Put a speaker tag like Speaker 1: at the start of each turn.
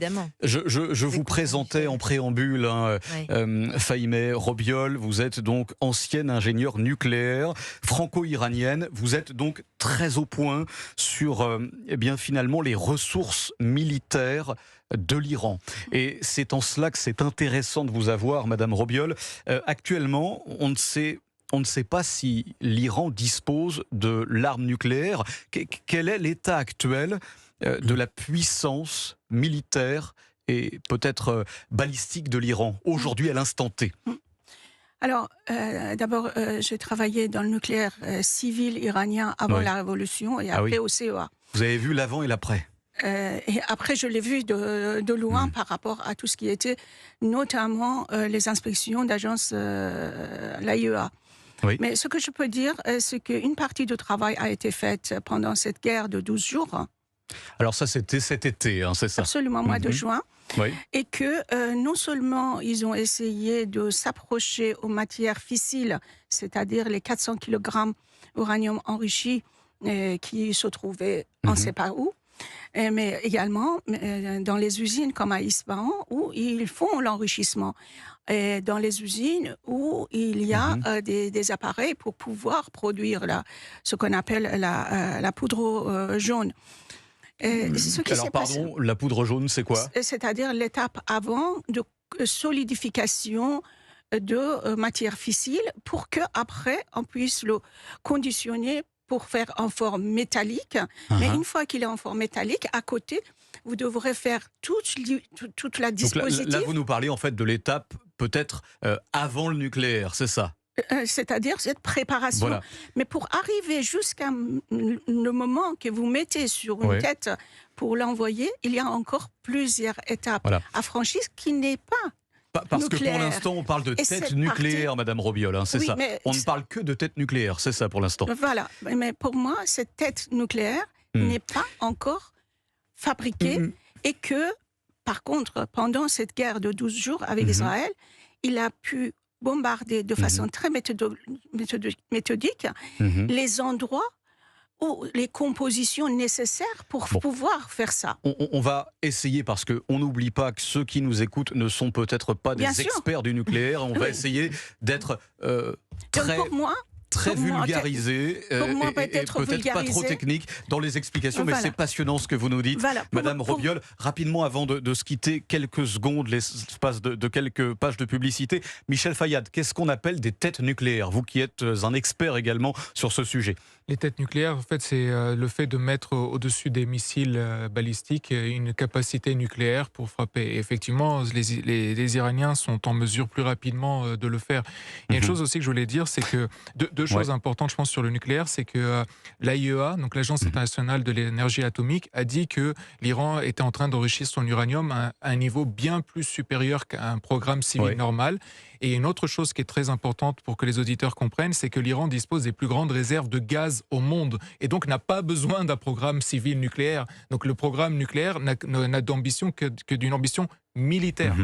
Speaker 1: évidemment.
Speaker 2: Je vous présentais en préambule, hein,
Speaker 1: Oui.
Speaker 2: Fahimeh Robiol, vous êtes donc ancienne ingénieure nucléaire franco-iranienne. Vous êtes donc très au point sur eh bien, finalement les ressources militaires de l'Iran. Et c'est en cela que c'est intéressant de vous avoir, Madame Robiol. Actuellement, on ne sait pas si l'Iran dispose de l'arme nucléaire. Quel est l'état actuel de la puissance militaire et peut-être balistique de l'Iran, aujourd'hui à l'instant T?
Speaker 3: Alors, d'abord, j'ai travaillé dans le nucléaire civil iranien avant
Speaker 2: Oui.
Speaker 3: la Révolution et
Speaker 2: Ah
Speaker 3: après
Speaker 2: oui.
Speaker 3: au CEA.
Speaker 2: Vous avez vu l'avant et l'après?
Speaker 3: Et après, je l'ai vu de loin par rapport à tout ce qui était, notamment les inspections d'agences, l'AIEA.
Speaker 2: Oui.
Speaker 3: Mais ce que je peux dire, c'est qu'une partie du travail a été faite pendant cette guerre de 12 jours,
Speaker 2: Alors ça, c'était cet été, hein, c'est ça?
Speaker 3: absolument au mois de juin,
Speaker 2: Oui.
Speaker 3: et que non seulement ils ont essayé de s'approcher aux matières fissiles, c'est-à-dire les 400 kg d'uranium enrichi qui se trouvaient on ne sait pas où, mais également dans les usines comme à Ispahan où ils font l'enrichissement, et dans les usines où il y a des appareils pour pouvoir produire ce qu'on appelle la poudre jaune. Ce qui
Speaker 2: Alors
Speaker 3: s'est passé,
Speaker 2: pardon, la poudre jaune, c'est quoi?
Speaker 3: c'est-à-dire l'étape avant de solidification de matière fissile pour que après on puisse le conditionner pour faire en forme métallique. Mais une fois qu'il est en forme métallique, à côté, vous devrez faire toute la
Speaker 2: Donc là,
Speaker 3: dispositif,
Speaker 2: vous nous parlez en fait de l'étape peut-être avant le nucléaire, c'est ça?
Speaker 3: c'est-à-dire cette préparation.
Speaker 2: Voilà.
Speaker 3: Mais pour arriver jusqu'à le moment que vous mettez sur une
Speaker 2: Ouais.
Speaker 3: tête pour l'envoyer, il y a encore plusieurs étapes
Speaker 2: Voilà.
Speaker 3: à franchir, ce qui n'est pas
Speaker 2: Parce que pour
Speaker 3: nucléaire.
Speaker 2: l'instant, on parle de
Speaker 3: Et
Speaker 2: tête
Speaker 3: cette
Speaker 2: nucléaire,
Speaker 3: partie-
Speaker 2: Madame Robiol, hein, c'est
Speaker 3: Oui,
Speaker 2: ça?
Speaker 3: mais
Speaker 2: On ne parle que de tête nucléaire, c'est ça pour l'instant?
Speaker 3: Voilà. Mais pour moi, cette tête nucléaire n'est pas encore fabriquée et que, par contre, pendant cette guerre de 12 jours avec Israël, il a pu bombarder de façon très méthodique les endroits où les compositions nécessaires pour
Speaker 2: Bon.
Speaker 3: pouvoir faire ça.
Speaker 2: On va essayer, parce qu'on n'oublie pas que ceux qui nous écoutent ne sont peut-être pas
Speaker 3: Bien
Speaker 2: des
Speaker 3: sûr.
Speaker 2: experts du nucléaire. On va
Speaker 3: Oui.
Speaker 2: essayer d'être
Speaker 3: Donc pour moi,
Speaker 2: très
Speaker 3: pour moi,
Speaker 2: vulgarisé
Speaker 3: pour moi,
Speaker 2: et
Speaker 3: peut-être
Speaker 2: peut-être pas trop
Speaker 3: vulgarisé.
Speaker 2: technique dans les explications, mais
Speaker 3: Voilà.
Speaker 2: c'est passionnant ce que vous nous dites.
Speaker 3: Voilà.
Speaker 2: Madame Robiol, rapidement avant de se quitter, quelques secondes, l'espace de quelques pages de publicité. Michel Fayad, qu'est-ce qu'on appelle des têtes nucléaires? Vous qui êtes un expert également sur ce sujet.
Speaker 4: Les têtes nucléaires, en fait, c'est le fait de mettre au-dessus des missiles balistiques une capacité nucléaire pour frapper. Et effectivement, les Iraniens sont en mesure plus rapidement de le faire. Il y a une chose aussi que je voulais dire, c'est que deux choses importantes, je pense, sur le nucléaire, c'est que l'AIEA, donc l'Agence internationale de l'énergie atomique, a dit que l'Iran était en train d'enrichir son uranium à un niveau bien plus supérieur qu'à un programme civil normal. Et une autre chose qui est très importante pour que les auditeurs comprennent, c'est que l'Iran dispose des plus grandes réserves de gaz au monde et donc n'a pas besoin d'un programme civil nucléaire. Donc le programme nucléaire n'a d'ambition que d'une ambition militaire.